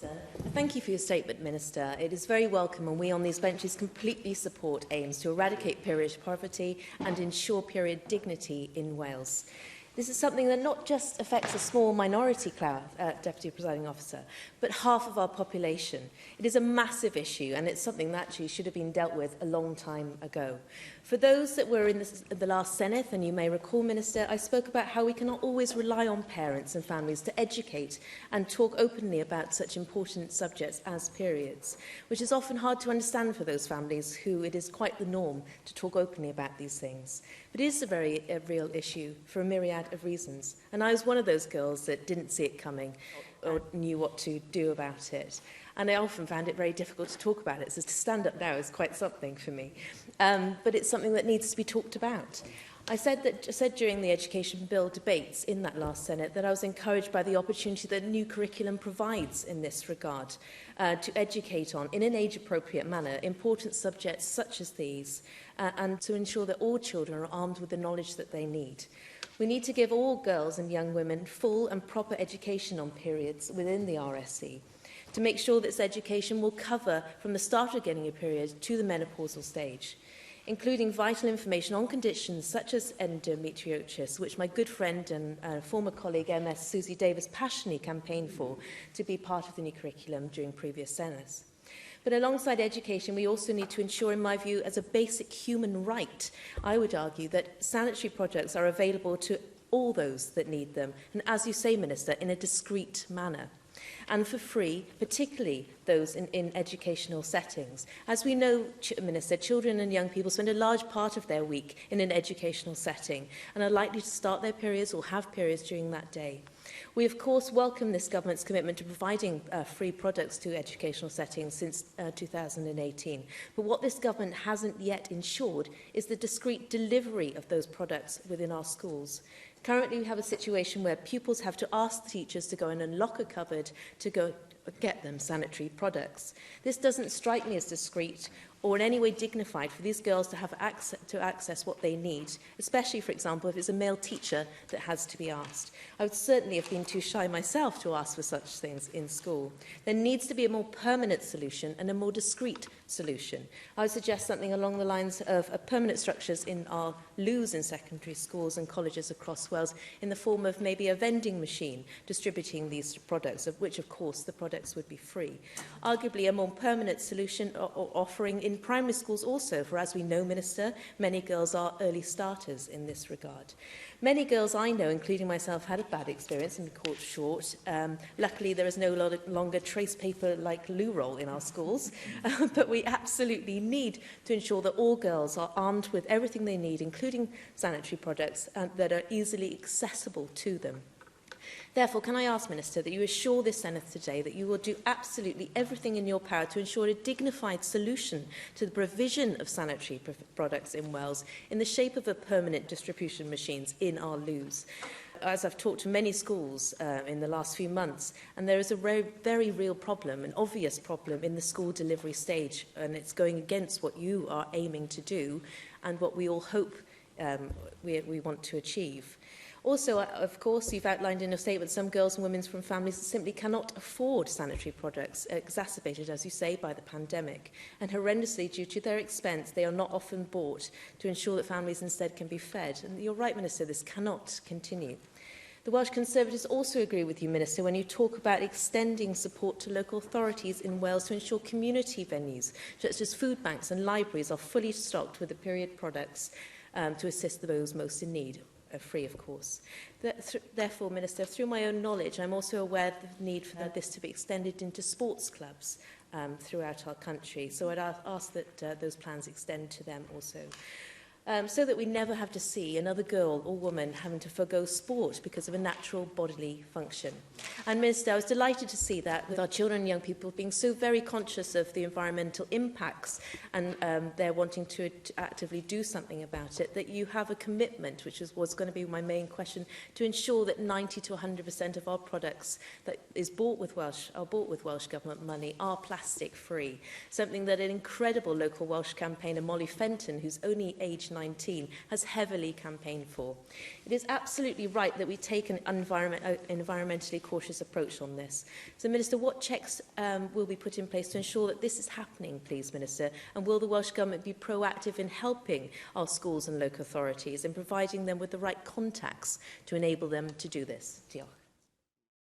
Minister. Thank you for your statement, Minister. It is very welcome, and we on these benches completely support aims to eradicate period poverty and ensure period dignity in Wales. This is something that not just affects a small minority, Deputy Presiding Officer, but half of our population. It is a massive issue, and it's something that actually should have been dealt with a long time ago. For those that were in the last Senedd, and you may recall, Minister, I spoke about how we cannot always rely on parents and families to educate and talk openly about such important subjects as periods, which is often hard to understand for those families who it is quite the norm to talk openly about these things. But it is a very real issue for a myriad of reasons. And I was one of those girls that didn't see it coming or knew what to do about it. And I often found it very difficult to talk about it. So to stand up now is quite something for me. But it's something that needs to be talked about. I said during the Education Bill debates in that last Senedd that I was encouraged by the opportunity that new curriculum provides in this regard to educate on, in an age-appropriate manner, important subjects such as these and to ensure that all children are armed with the knowledge that they need. We need to give all girls and young women full and proper education on periods within the RSE to make sure that this education will cover from the start of getting a period to the menopausal stage, including vital information on conditions such as endometriosis, which my good friend and former colleague MS Susie Davis passionately campaigned for to be part of the new curriculum during previous Senedd. But alongside education, we also need to ensure, in my view, as a basic human right, I would argue that sanitary products are available to all those that need them, and as you say, Minister, in a discreet manner, and for free, particularly those in educational settings. As we know, Minister, children and young people spend a large part of their week in an educational setting and are likely to start their periods or have periods during that day. We, of course, welcome this government's commitment to providing free products to educational settings since 2018. But what this government hasn't yet ensured is the discreet delivery of those products within our schools. Currently, we have a situation where pupils have to ask the teachers to go and unlock a cupboard to go get them sanitary products. This doesn't strike me as discreet or in any way dignified for these girls to have access what they need, especially, for example, if it's a male teacher that has to be asked. I would certainly have been too shy myself to ask for such things in school. There needs to be a more permanent solution and a more discreet solution. I would suggest something along the lines of permanent structures in our loos in secondary schools and colleges across Wales in the form of maybe a vending machine distributing these products, of which, of course, the products would be free. Arguably, a more permanent solution or offering in primary schools also, for as we know, Minister, many girls are early starters in this regard. Many girls I know, including myself, had a bad experience and were caught short. Luckily, there is no longer trace paper like loo roll in our schools, but we absolutely need to ensure that all girls are armed with everything they need, including sanitary products that are easily accessible to them. Therefore, can I ask, Minister, that you assure this Senedd today that you will do absolutely everything in your power to ensure a dignified solution to the provision of sanitary products in Wales in the shape of a permanent distribution machines in our loos? As I've talked to many schools in the last few months, and there is a very real problem, an obvious problem in the school delivery stage, and it's going against what you are aiming to do and what we all hope we want to achieve. Also, of course, you've outlined in your statement some girls and women from families that simply cannot afford sanitary products, exacerbated, as you say, by the pandemic. And horrendously, due to their expense, they are not often bought to ensure that families instead can be fed. And you're right, Minister, this cannot continue. The Welsh Conservatives also agree with you, Minister, when you talk about extending support to local authorities in Wales to ensure community venues, such as food banks and libraries, are fully stocked with the period products to assist those most in need. Free, of course. Therefore, Minister, through my own knowledge, I'm also aware of the need for this to be extended into sports clubs throughout our country. So I'd ask that those plans extend to them also. So that we never have to see another girl or woman having to forgo sport because of a natural bodily function. And Minister, I was delighted to see that with our children and young people being so very conscious of the environmental impacts and they're wanting to actively do something about it, that you have a commitment, which was going to be my main question, to ensure that 90 to 100% of our products that are bought with Welsh Government money are plastic free. Something that an incredible local Welsh campaigner, Molly Fenton, who's only aged COVID-19 has heavily campaigned for. It is absolutely right that we take an environmentally cautious approach on this. So, Minister, what checks will be put in place to ensure that this is happening, please, Minister? And will the Welsh Government be proactive in helping our schools and local authorities and providing them with the right contacts to enable them to do this? Diolch.